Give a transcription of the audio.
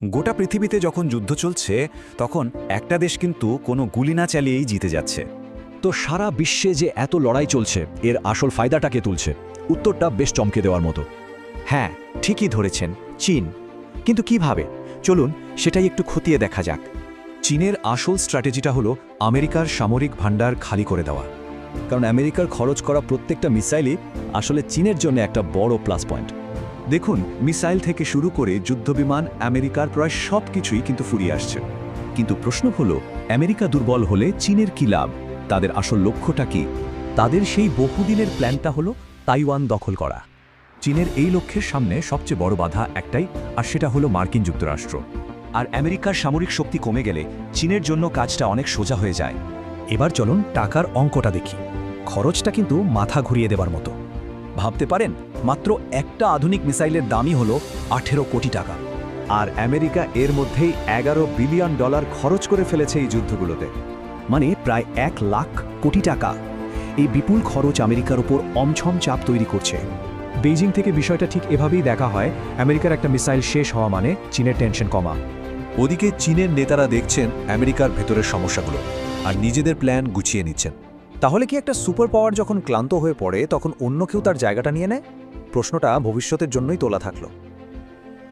গোটা পৃথিবীতে যখন যুদ্ধ চলছে তখন একটা দেশ কিন্তু কোনো গুলি না চালিয়েই জিতে যাচ্ছে। তো সারা বিশ্বে যে এত লড়াই চলছে এর আসল ফায়দাটাকে তুলছে? উত্তরটা বেশ চমকে দেওয়ার মতো। হ্যাঁ, ঠিকই ধরেছেন, চীন। কিন্তু কিভাবে? চলুন সেটাই একটু খতিয়ে দেখা যাক। চীনের আসল স্ট্র্যাটেজিটা হলো আমেরিকার সামরিক ভাণ্ডার খালি করে দেওয়া। কারণ আমেরিকার খরচ করা প্রত্যেকটা মিসাইলই আসলে চীনের জন্য একটা বড় প্লাস পয়েন্ট। দেখুন, মিসাইল থেকে শুরু করে যুদ্ধবিমান আমেরিকার প্রায় সব কিছুই কিন্তু ফুরিয়ে আসছে। কিন্তু প্রশ্ন হলো, আমেরিকা দুর্বল হলে চীনের কী লাভ? তাদের আসল লক্ষ্যটা কি? তাদের সেই বহুদিনের প্ল্যানটা হলো তাইওয়ান দখল করা। চীনের এই লক্ষ্যের সামনে সবচেয়ে বড় বাধা একটাই, আর সেটা হলো মার্কিন যুক্তরাষ্ট্র। আর আমেরিকার সামরিক শক্তি কমে গেলে চীনের জন্য কাজটা অনেক সোজা হয়ে যায়। এবার চলুন টাকার অঙ্কটা দেখি। খরচটা কিন্তু মাথা ঘুরিয়ে দেবার মতো। ভাবতে পারেন, মাত্র একটা আধুনিক মিসাইলের দামই হলো 18 কোটি টাকা। আর আমেরিকা এর মধ্যেই $11 বিলিয়ন খরচ করে ফেলেছে এই যুদ্ধগুলোতে। মানে প্রায় 1 লাখ কোটি টাকা। এই বিপুল খরচ আমেরিকার উপর অমছম চাপ তৈরি করছে। বেইজিং থেকে বিষয়টা ঠিক এভাবেই দেখা হয়, আমেরিকার একটা মিসাইল শেষ হওয়া মানে চীনের টেনশন কমা। ওদিকে চীনের নেতারা দেখছেন আমেরিকার ভেতরের সমস্যাগুলো আর নিজেদের প্ল্যান গুছিয়ে নিচ্ছেন। তাহলে কি একটা সুপার পাওয়ার যখন ক্লান্ত হয়ে পড়ে তখন অন্য কেউ তার জায়গাটা নিয়ে নেয়? প্রশ্নটা ভবিষ্যতের জন্যই তোলা থাকলো।